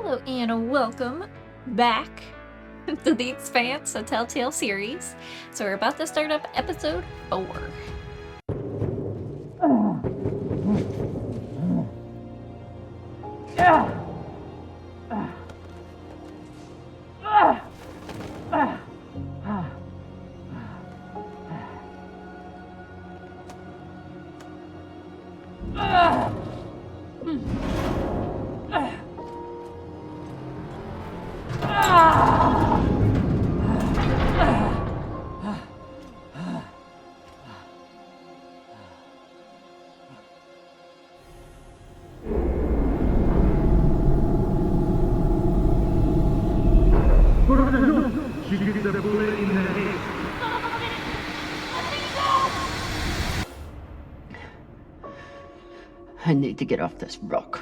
Hello and welcome back to the Expanse, a Telltale series. So we're about to start up episode 4. She gets a bullet in the head. I need to get off this rock.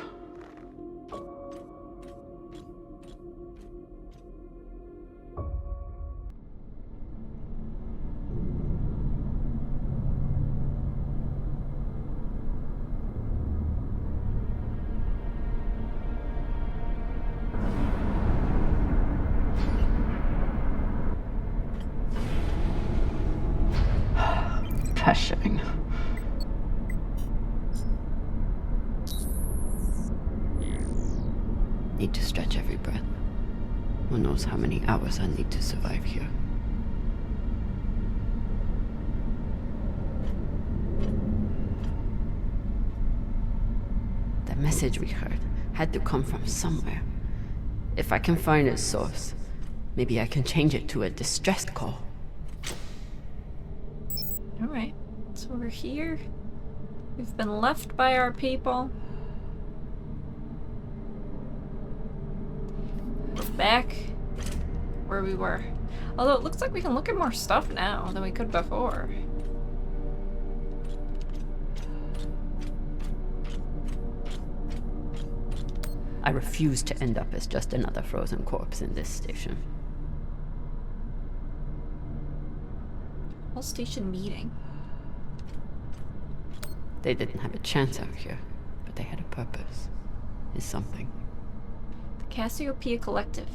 Pressuring. Need to stretch every breath. Who knows how many hours I need to survive here. The message we heard had to come from somewhere. If I can find its source, maybe I can change it to a distress call. Alright, so we're here. We've been left by our people. We're back where we were. Although it looks like we can look at more stuff now than we could before. I refuse to end up as just another frozen corpse in this station. Whole station meeting. They didn't have a chance out here, but they had a purpose. Is something. The Cassiopeia Collective.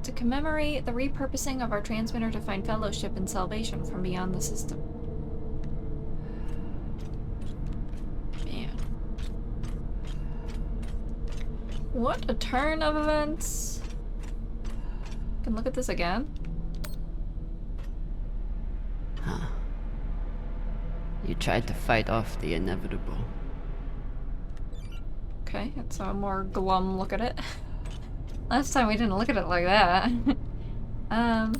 To commemorate the repurposing of our transmitter to find fellowship and salvation from beyond the system. Man. What a turn of events. Can look at this again. Huh. You tried to fight off the inevitable. Okay, it's a more glum look at it. Last time we didn't look at it like that.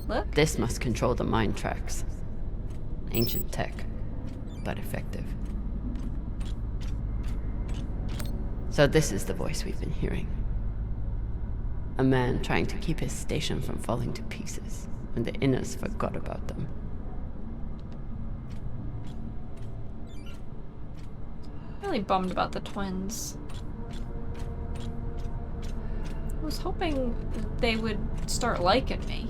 Look. This must control the mind tracks. Ancient tech, but effective. So this is the voice we've been hearing. A man trying to keep his station from falling to pieces when the Inners forgot about them. Really bummed about the twins. I was hoping they would start liking me.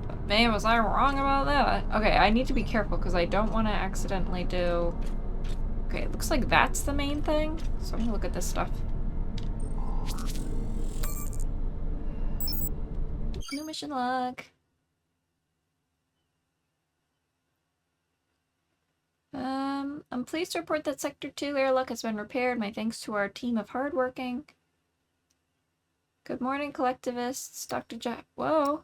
But man, was I wrong about that? Okay, I need to be careful because I don't want to accidentally do... Okay, it looks like that's the main thing. So I'm gonna look at this stuff. No mission log. I'm pleased to report that Sector 2 airlock has been repaired. My thanks to our team of hardworking. Good morning, collectivists. Whoa.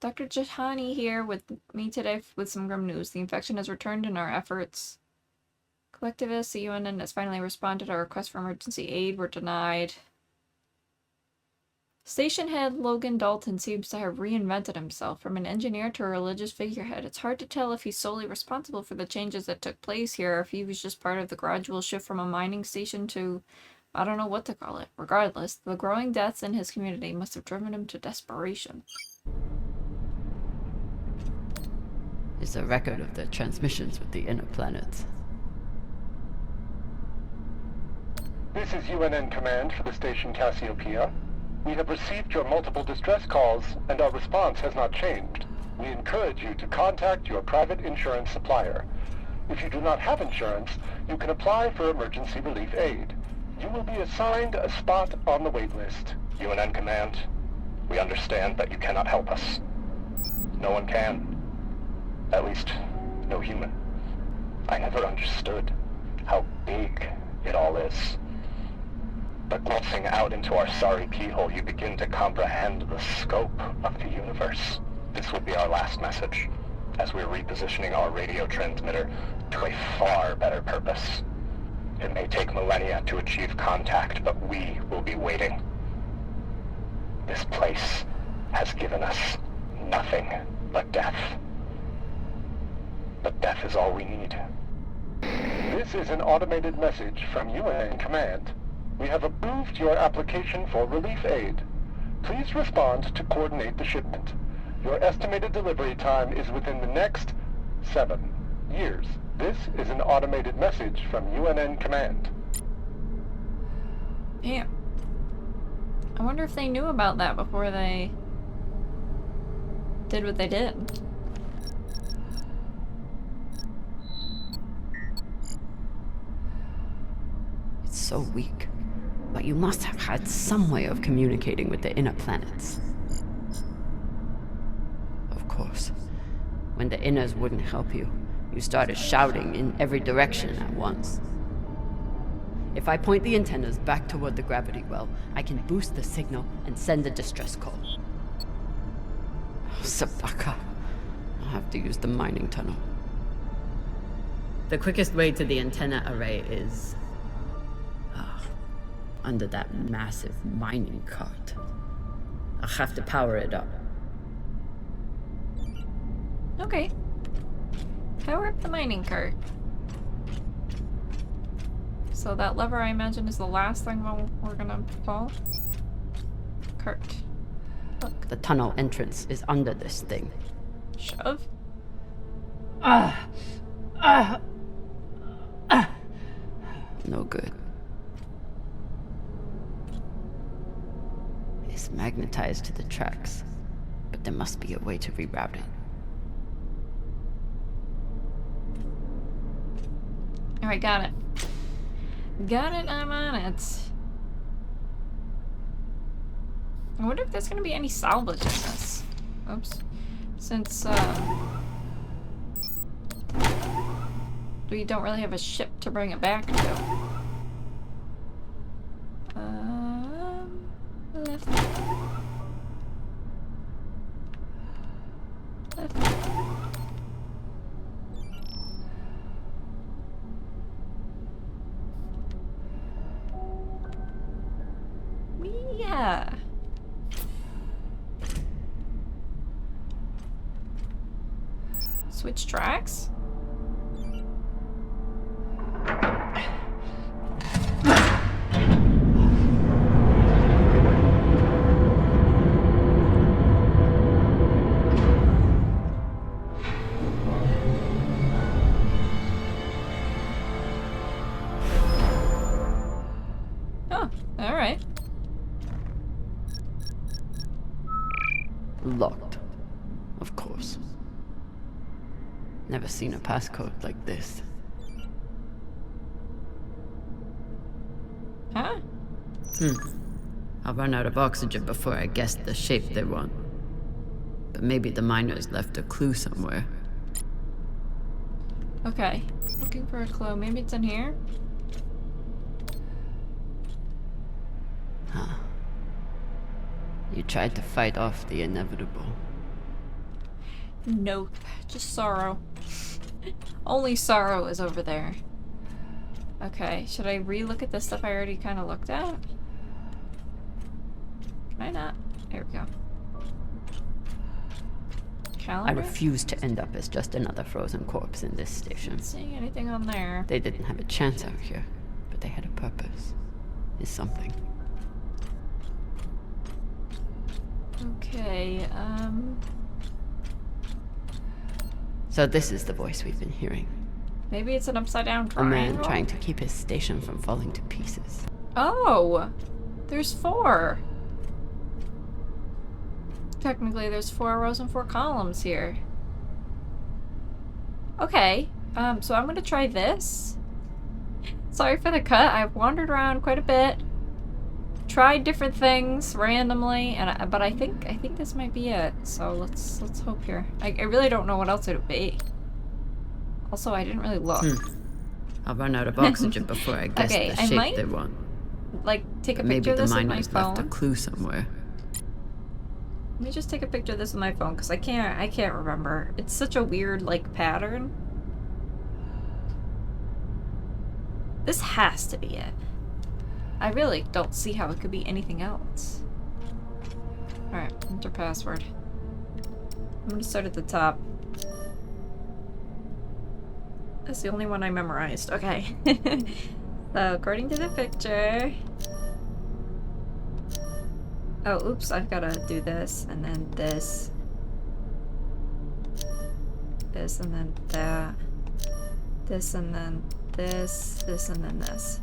Dr. Jahani here with me today with some grim news. The infection has returned in our efforts. Collectivists, the UN has finally responded to our request for emergency aid. Were denied. Station head Logan Dalton seems to have reinvented himself. From an engineer to a religious figurehead, it's hard to tell if he's solely responsible for the changes that took place here, or if he was just part of the gradual shift from a mining station to, I don't know what to call it. Regardless, the growing deaths in his community must have driven him to desperation. It's a record of the transmissions with the inner planets. This is UNN Command for the station Cassiopeia. We have received your multiple distress calls, and our response has not changed. We encourage you to contact your private insurance supplier. If you do not have insurance, you can apply for emergency relief aid. You will be assigned a spot on the wait list. UNN Command, we understand that you cannot help us. No one can. At least, no human. I never understood how big it all is. But glancing out into our sorry keyhole, you begin to comprehend the scope of the universe. This will be our last message, as we're repositioning our radio transmitter to a far better purpose. It may take millennia to achieve contact, but we will be waiting. This place has given us nothing but death. But death is all we need. This is an automated message from UNN Command. We have approved your application for relief aid. Please respond to coordinate the shipment. Your estimated delivery time is within the next 7 years. This is an automated message from UNN Command. Damn. I wonder if they knew about that before they did what they did. It's so weak. But you must have had some way of communicating with the inner planets. Of course. When the inners wouldn't help you, you started shouting in every direction at once. If I point the antennas back toward the gravity well, I can boost the signal and send a distress call. Oh, Sabaka. I'll have to use the mining tunnel. The quickest way to the antenna array is under that massive mining cart. I'll have to power it up. Okay. Power up the mining cart. So that lever, I imagine, is the last thing we're gonna pull. Cart. Look. The tunnel entrance is under this thing. Shove. No good. It's magnetized to the tracks, but there must be a way to reroute it. Alright, got it. Got it, I'm on it. I wonder if there's gonna be any salvage in this. Oops. Since, we don't really have a ship to bring it back to. Left. Left. Yeah. Switch tracks? Oh, alright. Locked. Of course. Never seen a passcode like this. Huh? I'll run out of oxygen before I guess the shape they want. But maybe the miners left a clue somewhere. Okay. Looking for a clue. Maybe it's in here? Huh. You tried to fight off the inevitable. Nope. Just sorrow. Only sorrow is over there. Okay, should I re-look at the stuff I already kind of looked at? Can I not? There we go. Calendar? I refuse to end up as just another frozen corpse in this station. Not seeing anything on there. They didn't have a chance out here, but they had a purpose. Is something. Okay, So this is the voice we've been hearing. maybe it's an upside down A triangle? man trying to keep his station from falling to pieces. Oh! There's 4! Technically, there's 4 rows and 4 columns here. Okay, so I'm gonna try this. Sorry for the cut. I've wandered around quite a bit. Tried different things randomly, but I think this might be it. So let's hope here. I really don't know what else it would be. Also, I didn't really look. I'll run out of oxygen before I guess Okay, the I shape might, they want. like, take a But picture maybe of the this with my miners left a phone. clue somewhere. Let me just take a picture of this with my phone because I can't remember. It's such a weird like pattern. This has to be it. I really don't see how it could be anything else. Alright, enter password. I'm gonna start at the top. That's the only one I memorized. Okay. So, according to the picture... Oh, oops, I've gotta do this, and then this. This, and then that. This, and then this. This, and then this.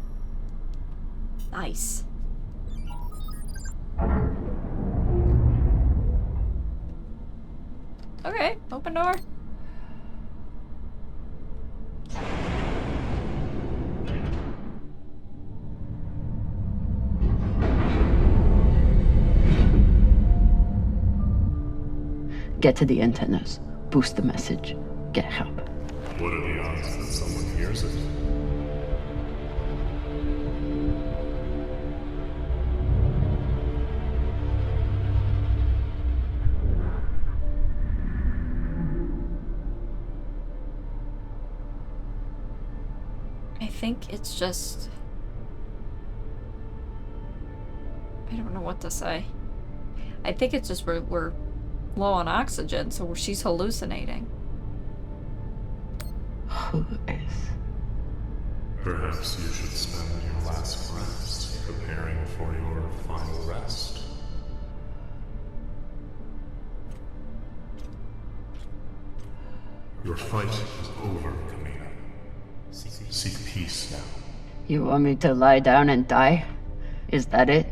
Nice. Okay, open door. Get to the antennas. Boost the message. Get help. What are the odds that someone hears it? I think it's just... I don't know what to say. I think it's just we're low on oxygen, so she's hallucinating. Who is? Perhaps you should spend your last rest preparing for your final rest. Your fight is over, Kamina. Seek peace now. You want me to lie down and die? Is that it?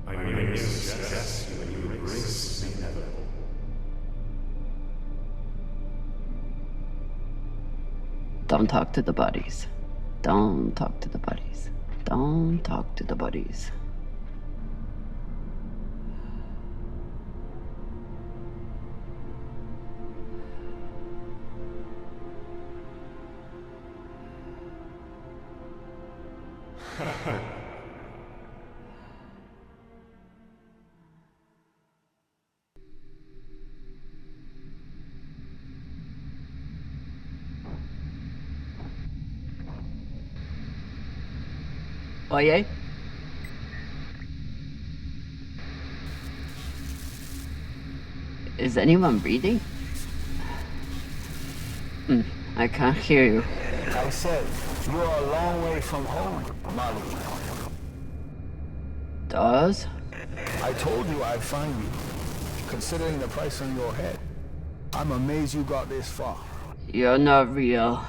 I may suggest that you embrace the inevitable. Don't talk to the bodies. Don't talk to the bodies. Don't talk to the bodies. Oye? Is anyone reading? I can't hear you. I said, you're a long way from home, Molly. Dawes? I told you I'd find you, considering the price on your head. I'm amazed you got this far. You're not real.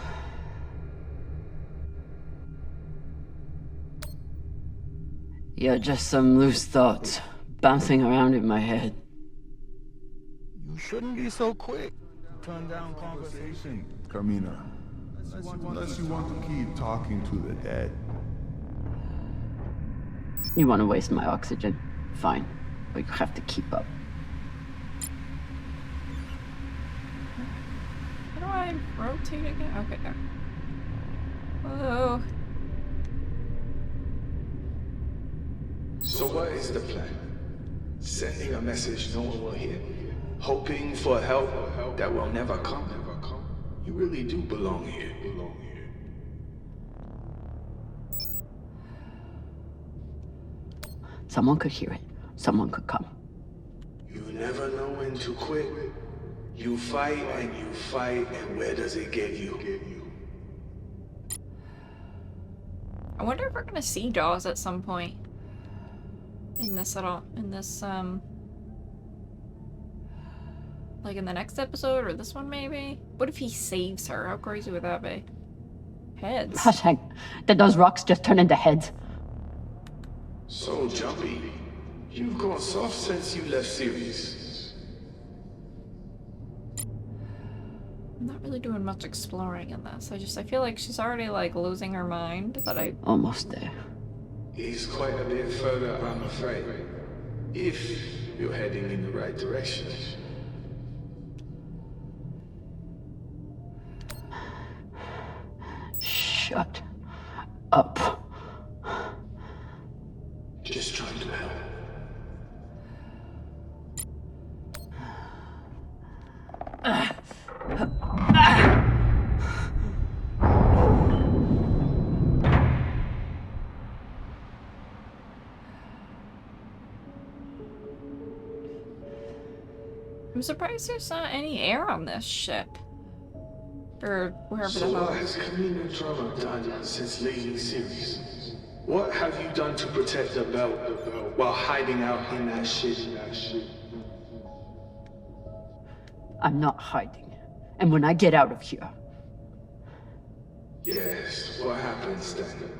You're just some loose thoughts bouncing around in my head. You shouldn't be so quick. Turn down conversation. Carmina, unless you want to keep talking to the dead. You want to waste my oxygen? Fine, but you have to keep up. How do I rotate again? Okay, there. Oh. So what is the plan? Sending a message no one will hear? Hoping for help that will never come? You really do belong here. Someone could hear it. Someone could come. You never know when to quit. You fight, and where does it get you? I wonder if we're gonna see Dawes at some point. In this like in the next episode or this one maybe? What if he saves her? How crazy would that be? Heads. Hashtag, did those rocks just turn into heads? So jumpy. You've gone soft since you left Sirius. I'm not really doing much exploring in this. I feel like she's already like losing her mind, but I Almost there. He's quite a bit further, I'm afraid. If you're heading in the right direction. Shut up. Just trying to help. I'm surprised there's not any air on this ship. Or wherever So the hell. what has Camino Drama done since leaving series? What have you done to protect the belt while hiding out in that shit? I'm not hiding. And when I get out of here, Yes, what happens then?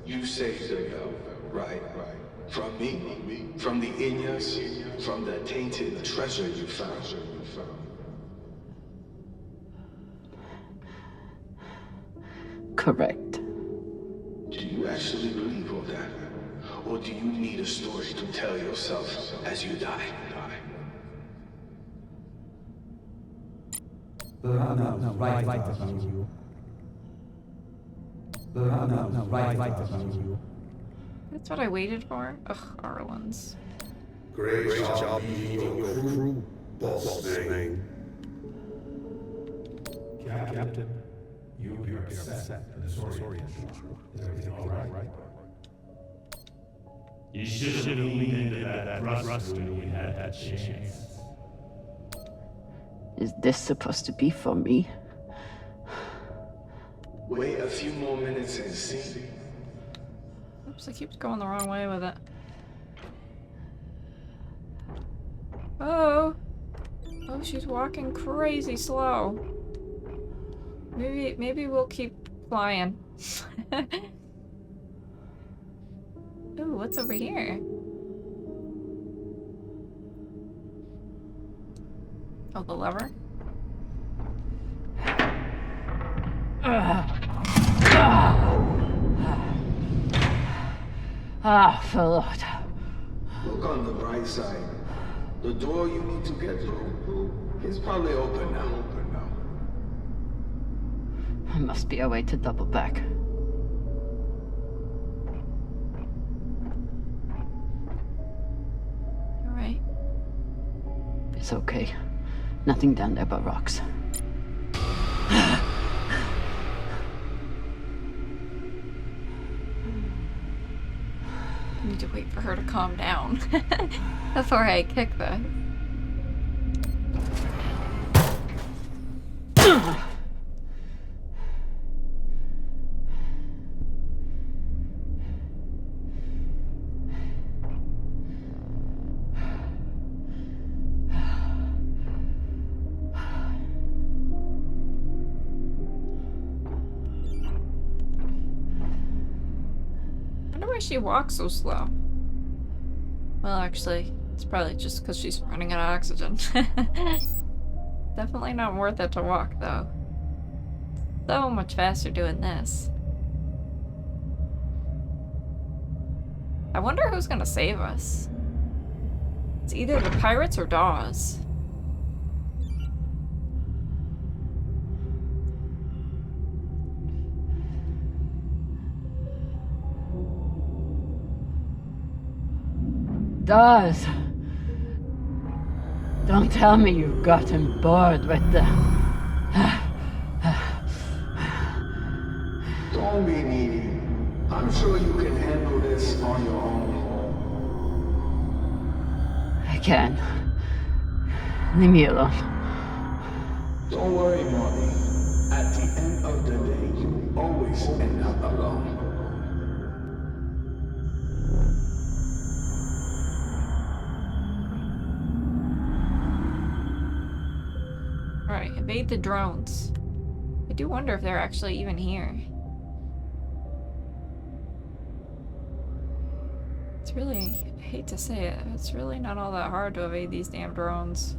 You saved the belt, right? From me? From the Inyas? From the tainted treasure you found? correct. Do you actually believe all that? Or do you need a story to tell yourself as you die? That's what I waited for? Ugh, Arlen's. Great job leading your crew, boss man. Captain, you appear upset and disoriented. Is everything all right? You should have leaned into that thrust when you had that chance. Is this supposed to be for me? Wait a few more minutes and see. Oops, I keep going the wrong way with it. Oh! Oh, she's walking crazy slow. Maybe we'll keep flying. Ooh, what's over here? Oh, the lever? Lord. Look on the bright side. The door you need to get through is probably open now. There must be a way to double back. Alright. It's okay. Nothing down there but rocks. I need to wait for her to calm down before I kick this. She walks so slow. Well, actually, it's probably just because she's running out of oxygen. Definitely not worth it to walk, though. So much faster doing this. I wonder who's gonna save us. It's either the pirates or Dawes. Dawes! Don't tell me you've gotten bored with the... Don't be needy. I'm sure you can handle this on your own. I can. Leave me alone. Don't worry, Marty. At the end of the day, you always end up alone. Alright, evade the drones. I do wonder if they're actually even here. It's really, I hate to say it, it's really not all that hard to evade these damn drones.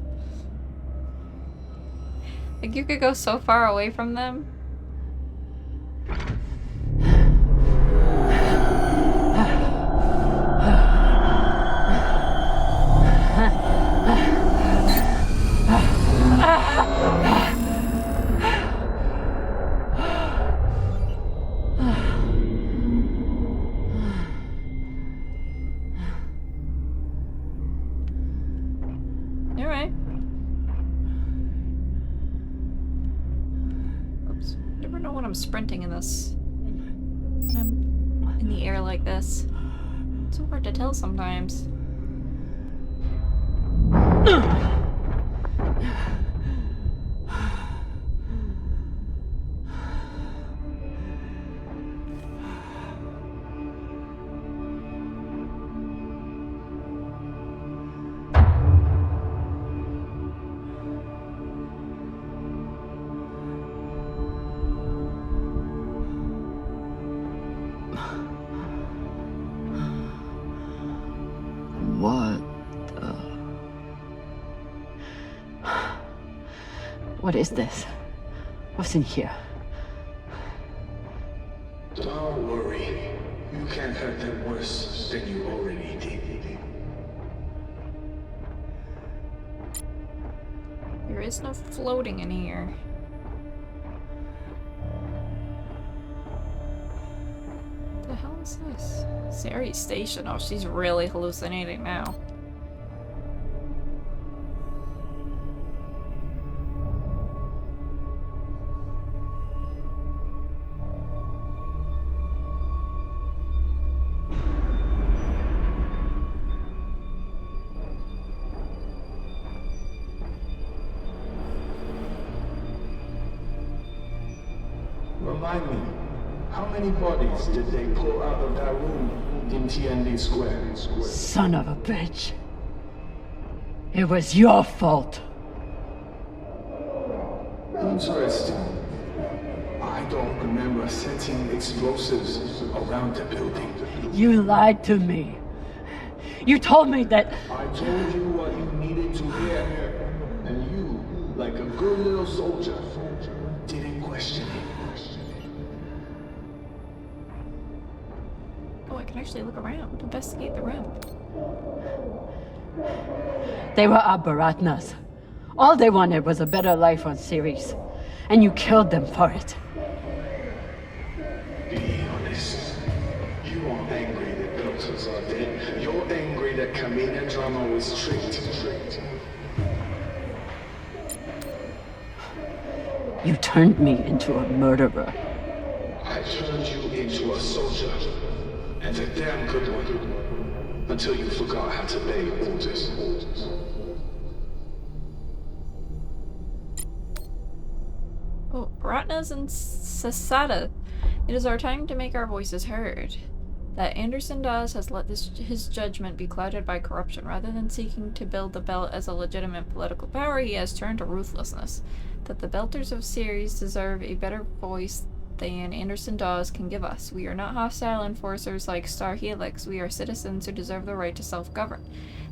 Like, you could go so far away from them. Alright. Oops. Never know when I'm sprinting in this. When I'm in the air like this. It's so hard to tell sometimes. What What is this? What's in here? Don't worry. You can't hurt them worse than you already did. There is no floating in here. What the hell is this? Sari's station. Oh, she's really hallucinating now. Remind me, how many bodies did they pull out of that room in TND Square? Son of a bitch. It was your fault. Interesting. I don't remember setting explosives around the building. You lied to me. You told me that... I told you what you needed to hear. And you, like a good little soldier, didn't question it. Oh, I can actually look around, investigate the room. They were our Baratnas. All they wanted was a better life on Ceres. And you killed them for it. Be honest. You aren't angry that Belters are dead. You're angry that Kamina Drama was tricked. You turned me into a murderer. I turned you into a soldier. And a damn good one. Until you forgot how to obey orders. Oh, Baratnas and Sasada. It is our time to make our voices heard. That Anderson Dawes has let his judgment be clouded by corruption. Rather than seeking to build the belt as a legitimate political power, he has turned to ruthlessness. That the Belters of Ceres deserve a better voice than Anderson Dawes can give us. We are not hostile enforcers like Star Helix. We are citizens who deserve the right to self-govern.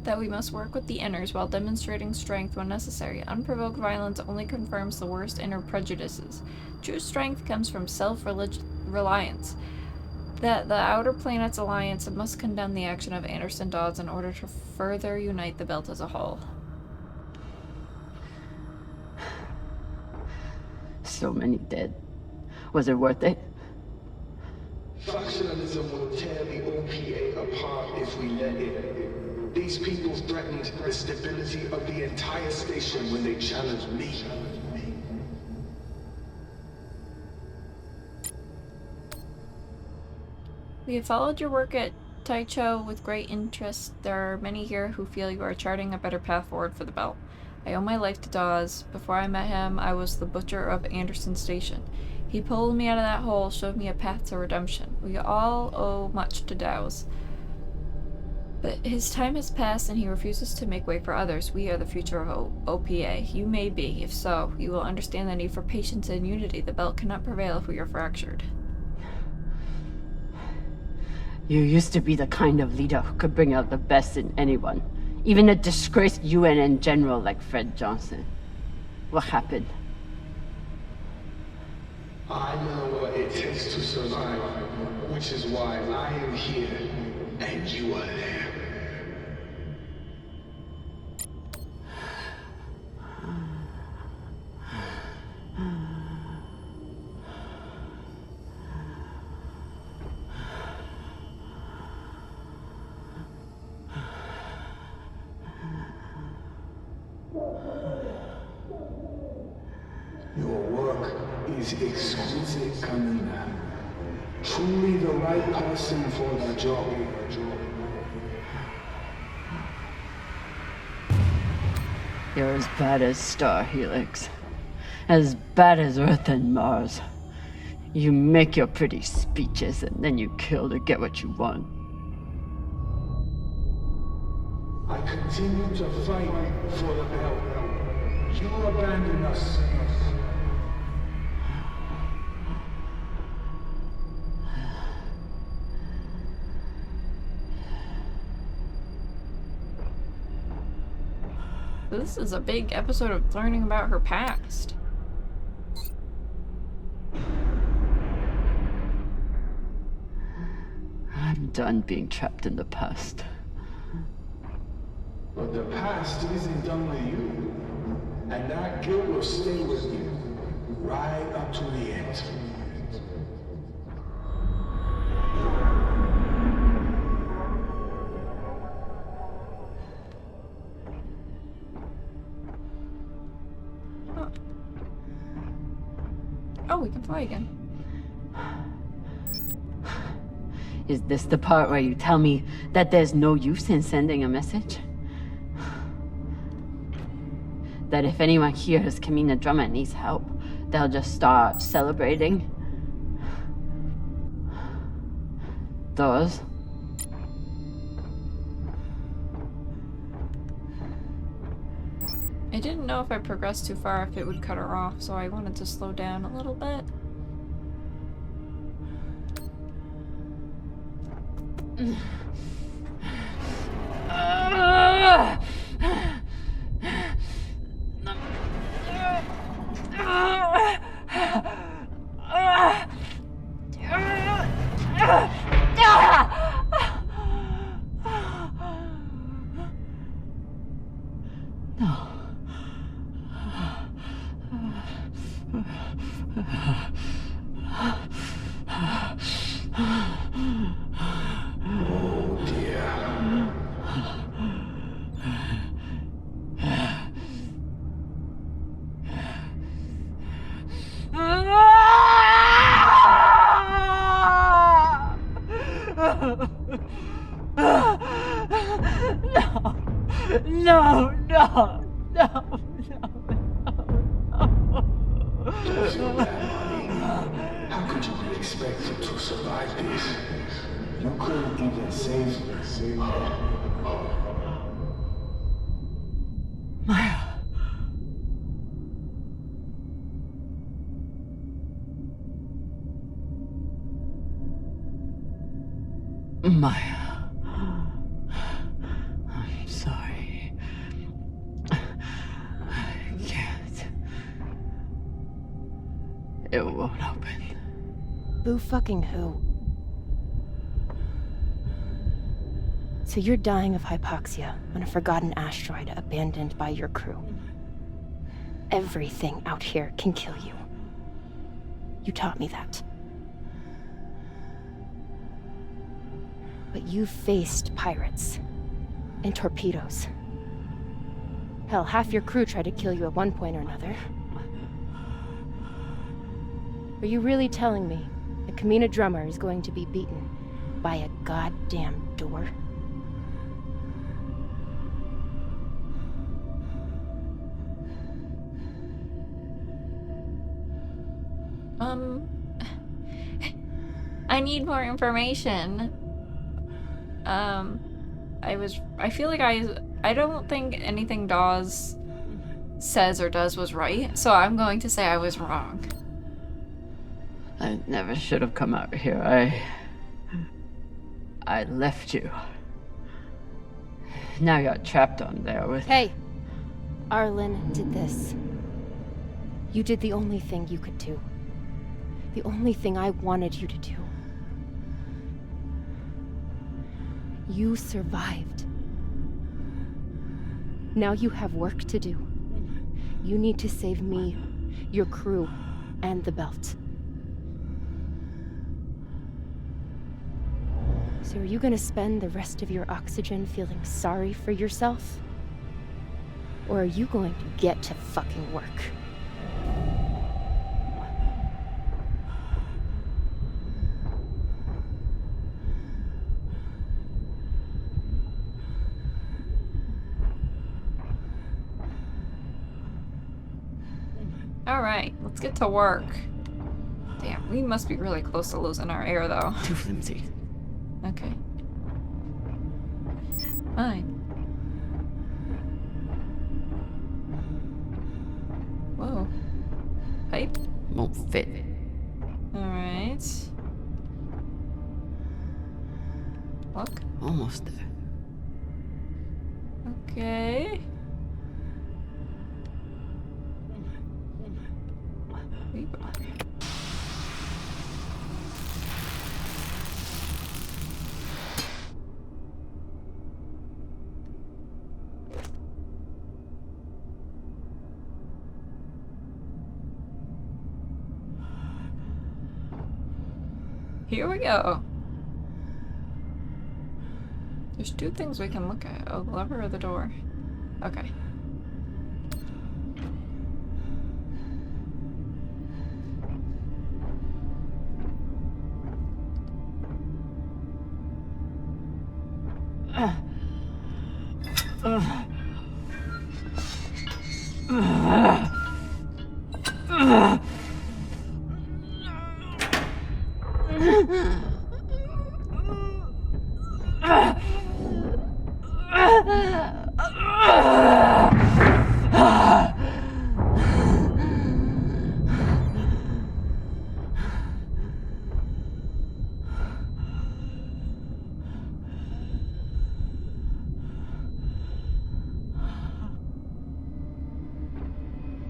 That we must work with the inners while demonstrating strength when necessary. Unprovoked violence only confirms the worst inner prejudices. True strength comes from self-reliance. That the Outer Planets Alliance must condemn the action of Anderson Dawes in order to further unite the Belt as a whole. So many dead. Was it worth it? Factionalism will tear the OPA apart if we let it. These people threatened the stability of the entire station when they challenged me. We have followed your work at Taicho with great interest. There are many here who feel you are charting a better path forward for the Belt. I owe my life to Dawes. Before I met him, I was the butcher of Anderson Station. He pulled me out of that hole, showed me a path to redemption. We all owe much to Dawes. But his time has passed and he refuses to make way for others. We are the future of OPA. You may be. If so, you will understand the need for patience and unity. The Belt cannot prevail if we are fractured. You used to be the kind of leader who could bring out the best in anyone. Even a disgraced UNN general like Fred Johnson. What happened? I know what it takes to survive, which is why I am here and you are there. Your work is exquisite, Kamina. Truly the right person for the job. You're as bad as Star Helix. As bad as Earth and Mars. You make your pretty speeches and then you kill to get what you want. I continue to fight for the belt. You abandon us. This is a big episode of learning about her past. I'm done being trapped in the past. But the past isn't done with you. And that guilt will stay with you. Right up to the end. Oh, we can fly again. Is this the part where you tell me that there's no use in sending a message? That if anyone hears Kamina Drummond needs help, they'll just start celebrating? Those? I didn't know if I progressed too far if it would cut her off, so I wanted to slow down a little bit. How could you be expected to survive this? You couldn't even save her. Maya. Maya. I'm sorry. I can't. It won't open. Boo fucking who? So you're dying of hypoxia on a forgotten asteroid abandoned by your crew. Everything out here can kill you. You taught me that. But you've faced pirates and torpedoes. Hell, half your crew tried to kill you at one point or another. Are you really telling me that Kamina Drummer is going to be beaten by a goddamn door? I need more information. I feel like I don't think anything Dawes says or does was right, so I'm going to say I was wrong. I never should have come out here. I left you. Now you're trapped on there with... Hey! Arlen did this. You did the only thing you could do. The only thing I wanted you to do. You survived. Now you have work to do. You need to save me, your crew, and the belt. So are you gonna spend the rest of your oxygen feeling sorry for yourself? Or are you going to get to fucking work? Alright, let's get to work. Damn, we must be really close to losing our air, though. Too flimsy. Okay. Fine. Whoa. Pipe? Won't fit. Alright. Look. Almost there. Okay. Here we go. There's two things we can look at. Oh, the lever or the door? Okay.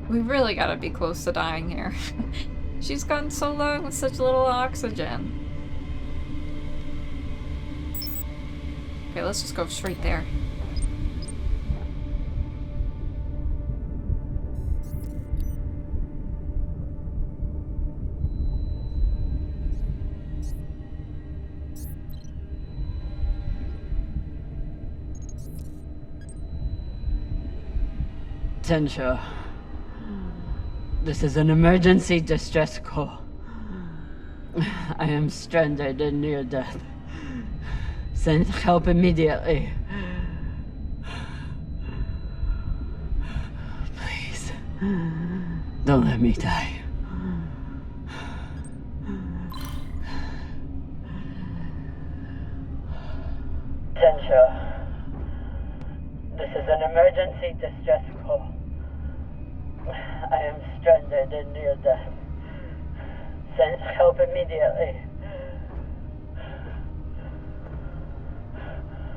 We really gotta be close to dying here. She's gone so long with such little oxygen. Okay, let's just go straight there. Tensha. This is an emergency distress call. I am stranded and near death. Send help immediately. Please. Don't let me die. Tensha. This is an emergency distress call. I am stranded and near death. Send help immediately.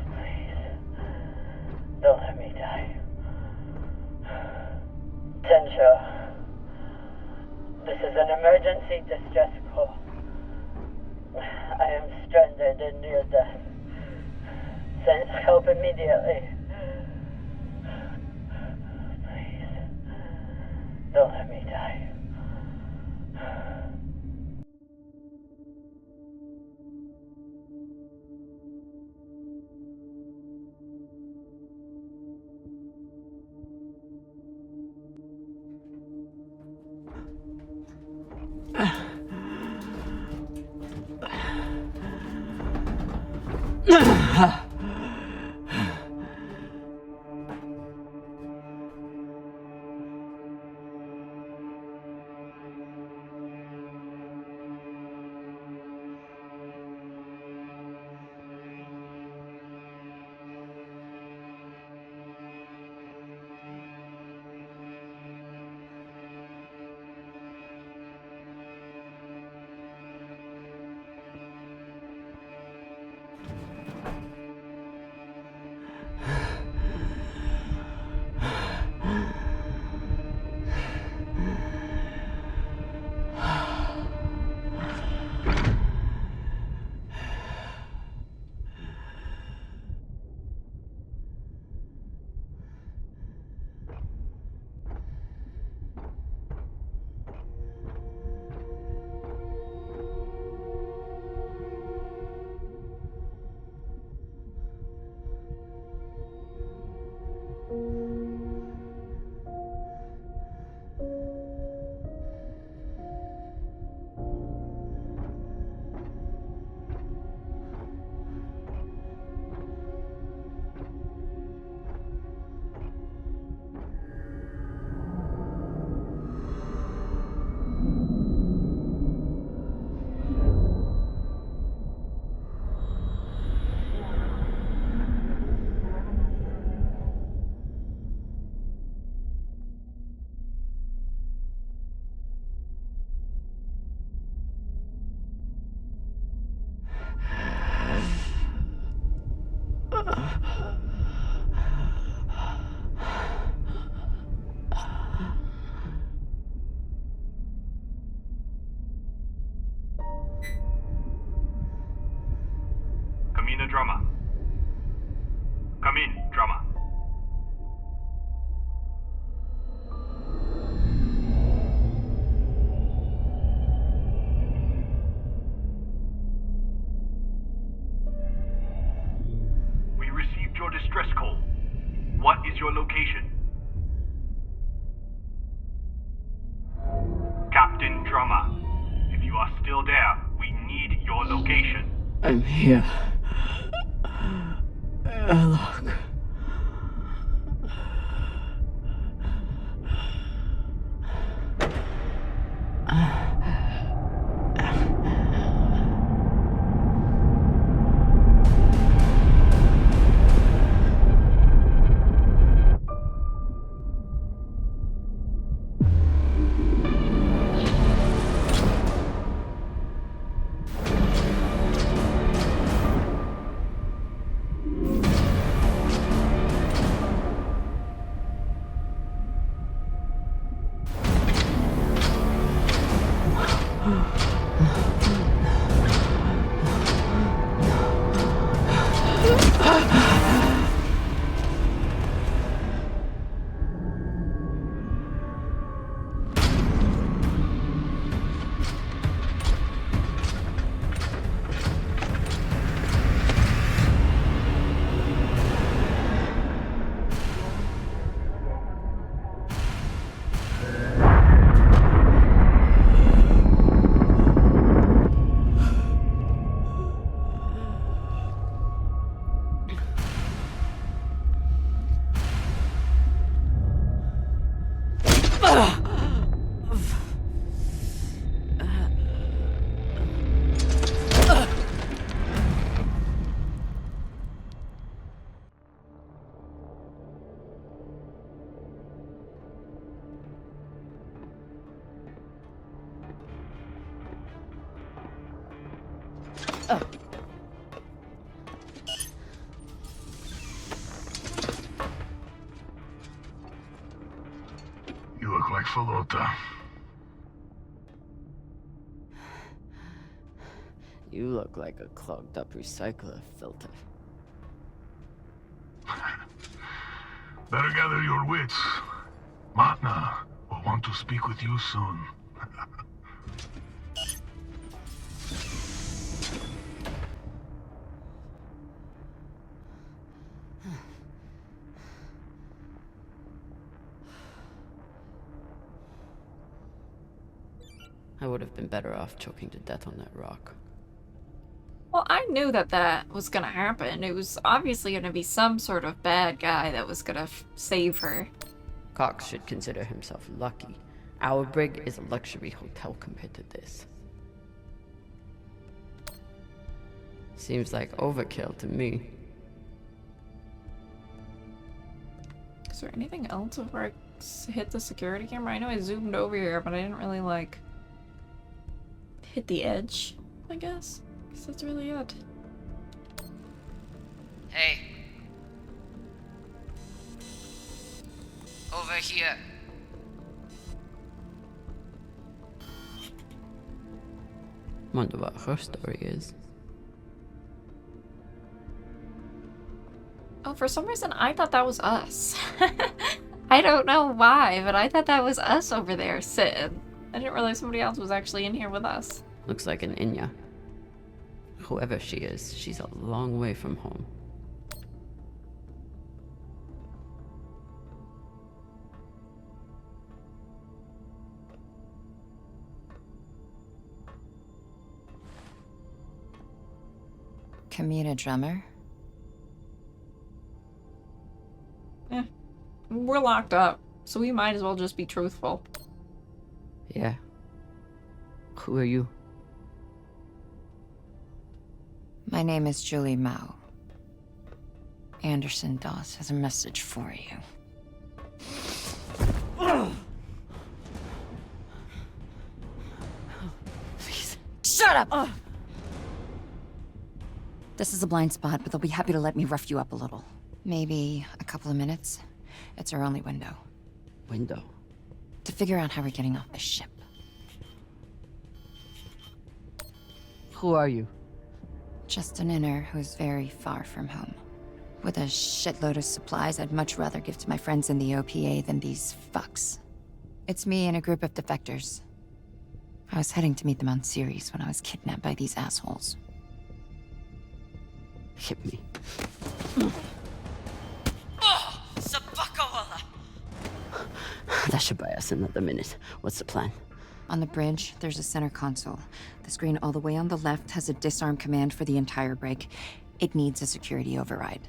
Please. Don't let me die. Tensha. This is an emergency distress call. I am stranded and near death. Send help immediately. Don't let me die. Come in, drama. Come in, drama. We received your distress call. What is your location? Captain Drama, if you are still there, we need your location. I'm here. Look. You look like Falota. You look like a clogged up recycler filter. Better gather your wits. Matna will want to speak with you soon. I would have been better off choking to death on that rock. Well, I knew that that was gonna happen. It was obviously gonna be some sort of bad guy that was gonna save her. Cox should consider himself lucky. Our brig is a luxury hotel compared to this. Seems like overkill to me. Is there anything else before I hit the security camera? I know I zoomed over here, but I didn't really, like, hit the edge, I guess. Because that's really it. Hey. Over here. Wonder what her story is. Oh, for some reason I thought that was us. I don't know why, but I thought that was us over there sitting. I didn't realize somebody else was actually in here with us. Looks like an Inya. Whoever she is, she's a long way from home. Kamina Drummer? We're locked up, so we might as well just be truthful. Yeah. Who are you? My name is Julie Mao. Anderson Dawes has a message for you. Please. Shut up! This is a blind spot, but they'll be happy to let me rough you up a little. Maybe a couple of minutes. It's our only window. Window? To figure out how we're getting off this ship. Who are you? Just an inner who's very far from home. With a shitload of supplies I'd much rather give to my friends in the OPA than these fucks. It's me and a group of defectors. I was heading to meet them on Ceres when I was kidnapped by these assholes. Hit me. Oh! Sabakawala! That should buy us another minute. What's the plan? On the bridge, there's a center console. The screen all the way on the left has a disarm command for the entire brig. It needs a security override.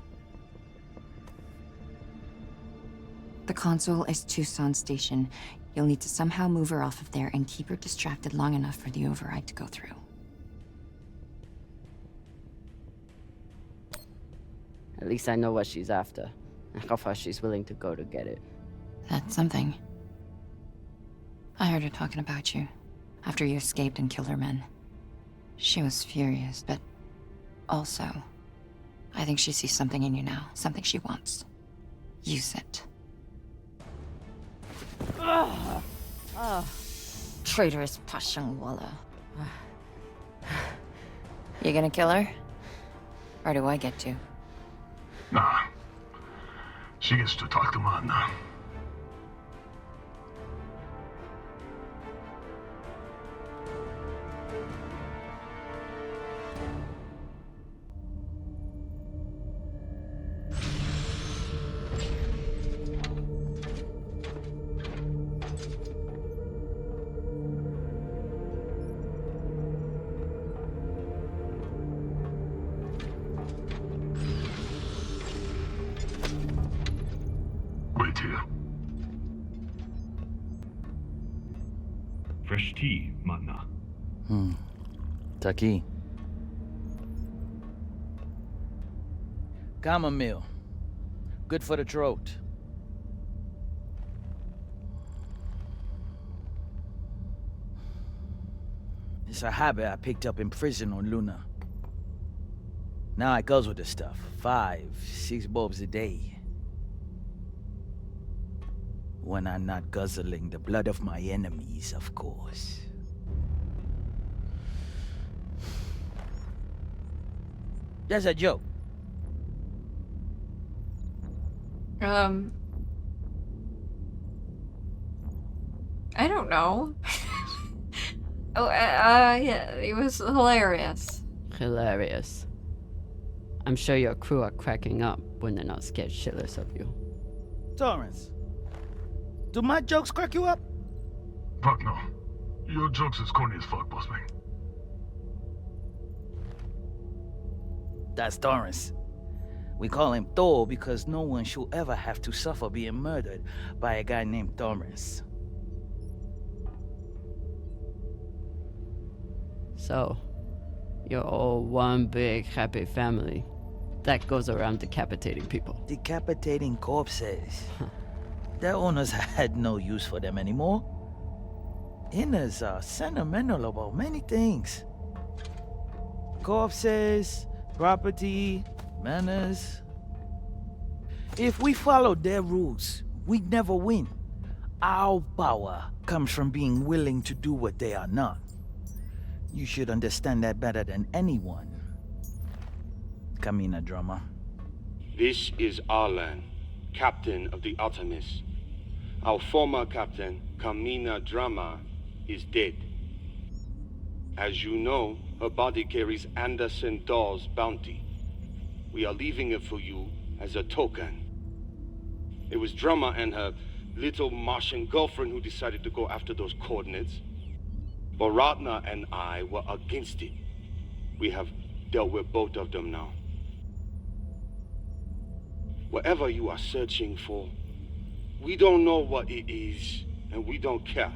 The console is Tucson Station. You'll need to somehow move her off of there and keep her distracted long enough for the override to go through. At least I know what she's after, and how far she's willing to go to get it. That's something. I heard her talking about you, after you escaped and killed her men. She was furious, but also, I think she sees something in you now, something she wants. Use it. Traitorous Pashangwala. You gonna kill her? Or do I get to? Nah. She gets to talk to Manna. Wait here. Fresh tea, Manna. Taki. Chamomile. Good for the throat. It's a habit I picked up in prison on Luna. Now I goes with the stuff. 5, 6 bulbs a day. When I'm not guzzling the blood of my enemies, of course. That's a joke. I don't know. Yeah, it was hilarious. Hilarious. I'm sure your crew are cracking up when they're not scared shitless of you. Torrance, do my jokes crack you up? Fuck no. Your jokes is corny as fuck, boss man. That's Torrance. We call him Thor because no one should ever have to suffer being murdered by a guy named Torrance. So, you're all one big happy family that goes around decapitating people. Decapitating corpses. Their owners had no use for them anymore. Inners are sentimental about many things. Corpses, property, manners. If we followed their rules, we'd never win. Our power comes from being willing to do what they are not. You should understand that better than anyone. Kamina Drama. This is Arlan, captain of the Artemis. Our former captain, Kamina Drama, is dead. As you know, her body carries Anderson Dawes' bounty. We are leaving it for you as a token. It was Drama and her little Martian girlfriend who decided to go after those coordinates. But Ratna and I were against it. We have dealt with both of them now. Whatever you are searching for, we don't know what it is, and we don't care.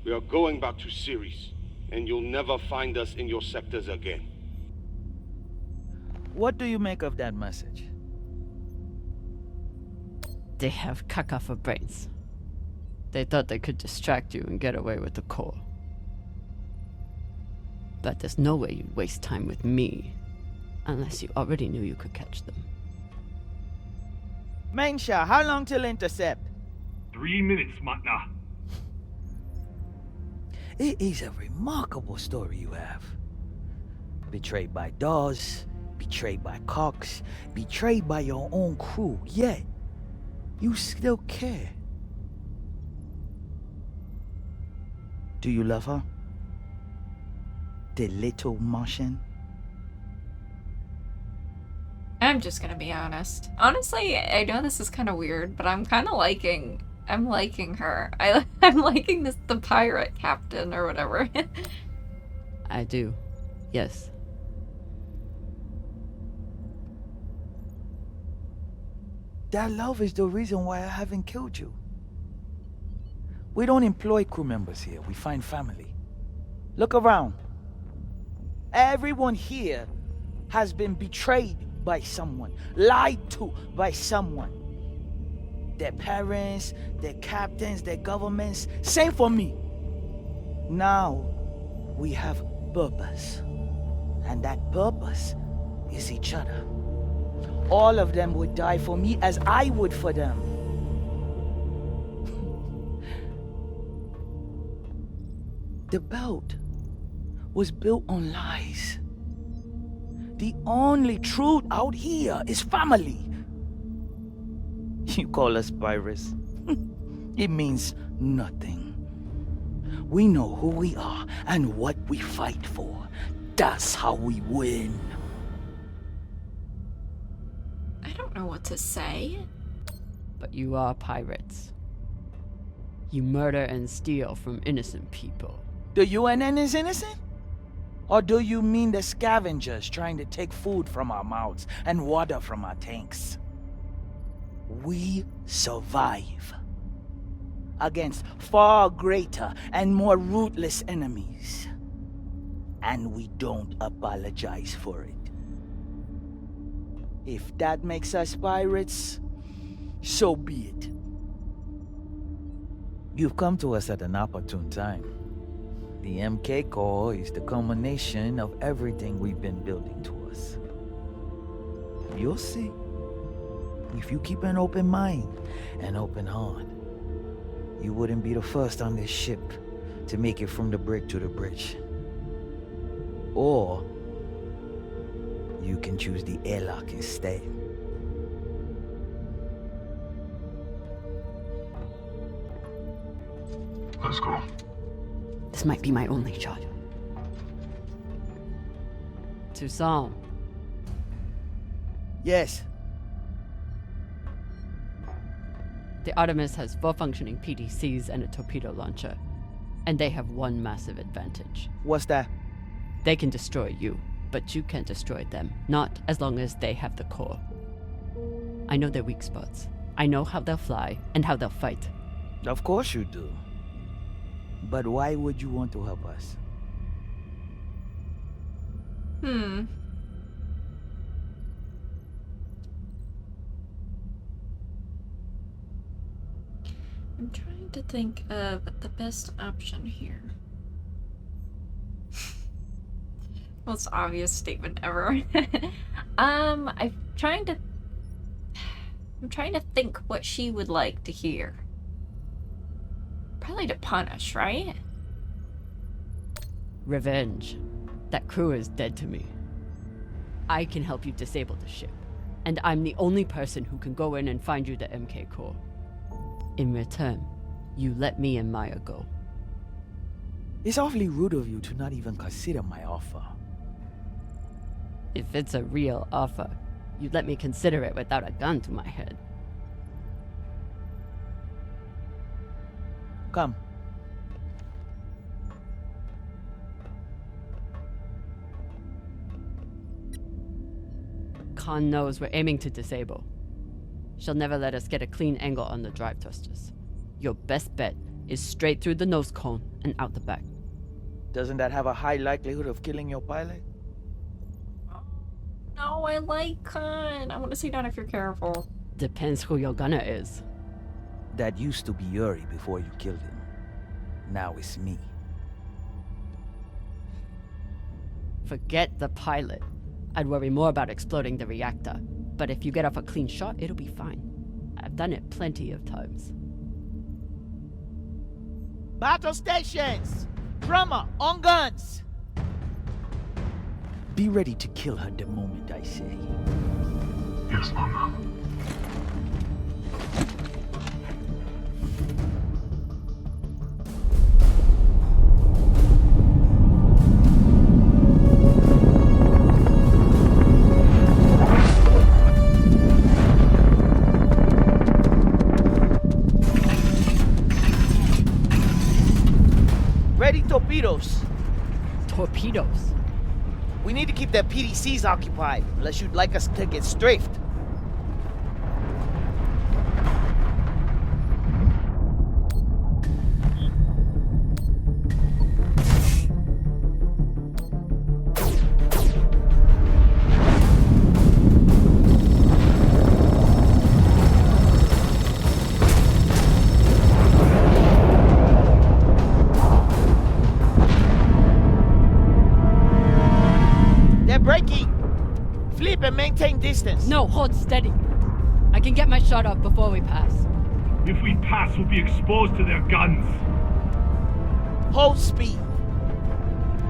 We are going back to Ceres, and you'll never find us in your sectors again. What do you make of that message? They have caca for brains. They thought they could distract you and get away with the core. But there's no way you'd waste time with me. Unless you already knew you could catch them. Mensha, how long till intercept? 3 minutes, Matna. It is a remarkable story you have. Betrayed by Dawes, betrayed by Cox, betrayed by your own crew, yet you still care. Do you love her? The little Martian? I'm just gonna be honest. Honestly, I know this is kind of weird, but I'm kind of liking. I'm liking her. I'm liking the pirate captain or whatever. I do. Yes. That love is the reason why I haven't killed you. We don't employ crew members here. We find family. Look around. Everyone here has been betrayed by someone, lied to by someone. Their parents, their captains, their governments. Same for me. Now, we have purpose. And that purpose is each other. All of them would die for me as I would for them. The belt was built on lies. The only truth out here is family. You call us pirates. It means nothing. We know who we are and what we fight for. That's how we win. I don't know what to say. But you are pirates. You murder and steal from innocent people. The UNN is innocent? Or do you mean the scavengers trying to take food from our mouths and water from our tanks? We survive against far greater and more ruthless enemies. And we don't apologize for it. If that makes us pirates, so be it. You've come to us at an opportune time. The MK Core is the culmination of everything we've been building towards. You'll see. If you keep an open mind and open heart, you wouldn't be the first on this ship to make it from the brig to the bridge. Or you can choose the airlock instead. Let's go. This might be my only shot. Toussaint. Yes. The Artemis has 4 functioning PDCs and a torpedo launcher. And they have one massive advantage. What's that? They can destroy you, but you can't destroy them. Not as long as they have the core. I know their weak spots. I know how they'll fly and how they'll fight. Of course you do. But why would you want to help us? I'm trying to think of the best option here. Most obvious statement ever. I'm trying to think what she would like to hear. Probably to punish, right? Revenge. That crew is dead to me. I can help you disable the ship. And I'm the only person who can go in and find you the MK core. In return, you let me and Maya go. It's awfully rude of you to not even consider my offer. If it's a real offer, you'd let me consider it without a gun to my head. Come. Khan knows we're aiming to disable. She'll never let us get a clean angle on the drive thrusters. Your best bet is straight through the nose cone and out the back. Doesn't that have a high likelihood of killing your pilot? No, I like Khan. I want to see that if you're careful. Depends who your gunner is. That used to be Yuri before you killed him. Now it's me. Forget the pilot. I'd worry more about exploding the reactor. But if you get off a clean shot, it'll be fine. I've done it plenty of times. Battle stations! Drummer, on guns! Be ready to kill her the moment I say. Yes, Mama. Ready torpedoes. Torpedoes? We need to keep their PDCs occupied, unless you'd like us to get strafed. And maintain distance. No, hold steady. I can get my shot off before we pass. If we pass, we'll be exposed to their guns. Hold speed.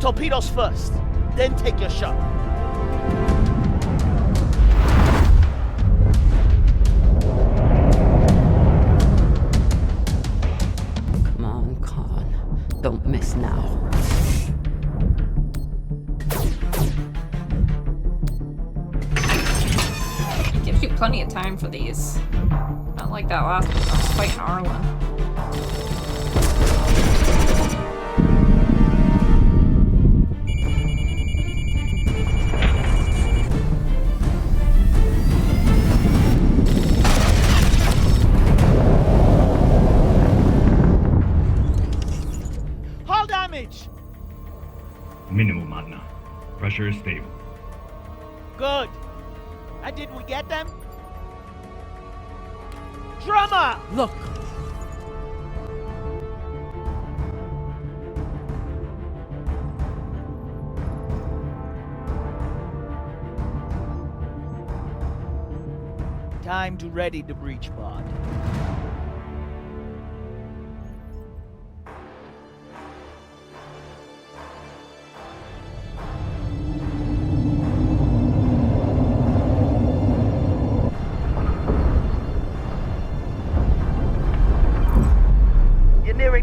Torpedoes first, then take your shot. Come on, Khan. Don't miss now. Plenty of time for these. Not like that last one. I was fighting Arlen. Hull damage! Minimal, Magna. Pressure is stable. Good. And did we get them? Drummer! Look! Time to ready the breach pod.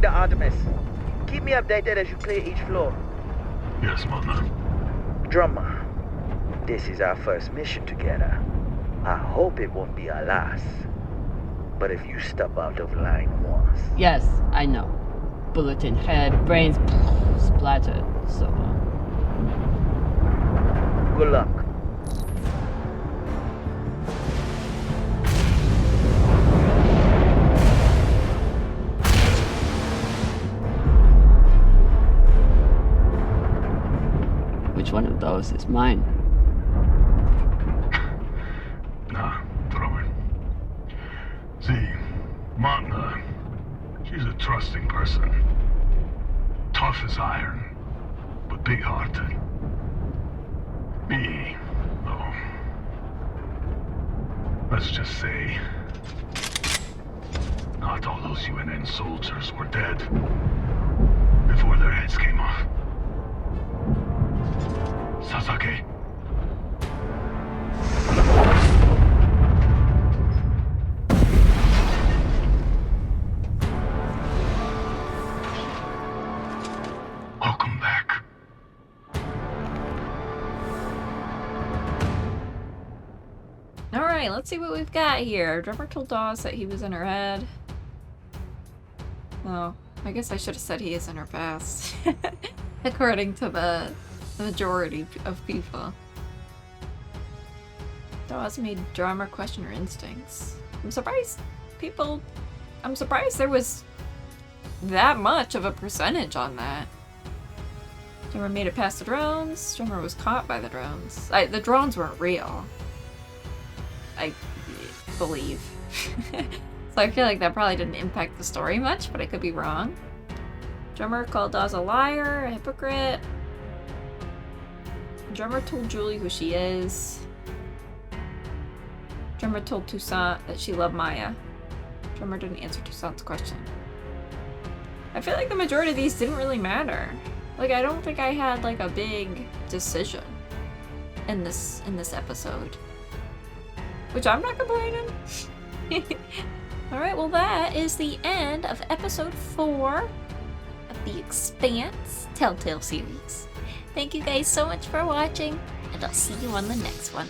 The Artemis. Keep me updated as you clear each floor. Yes, Mama. Drummer, this is our first mission together. I hope it won't be our last. But if you step out of line once... Yes, I know. Bullet in head, brains splattered, so on. Good luck. Which one of those is mine? Nah, throw it. See, Magna, she's a trusting person. Tough as iron, but big-hearted. Me, oh, let's just say, not all those UNN soldiers were dead before their heads came off. Sasaki. Welcome back. Alright, let's see what we've got here. Drummer told Dawes that he was in her head. Oh, I guess I should have said he is in her past. According to the majority of people. Dawes made Drummer question her instincts. I'm surprised there was that much of a percentage on that. Drummer made it past the drones. Drummer was caught by the drones. The drones weren't real. I believe. So I feel like that probably didn't impact the story much, but I could be wrong. Drummer called Dawes a liar, a hypocrite. Drummer told Julie who she is. Drummer told Toussaint that she loved Maya. Drummer didn't answer Toussaint's question. I feel like the majority of these didn't really matter. Like, I don't think I had like a big decision in this episode. Which I'm not complaining. Alright, well that is the end of episode 4 of the Expanse Telltale series. Thank you guys so much for watching, and I'll see you on the next one.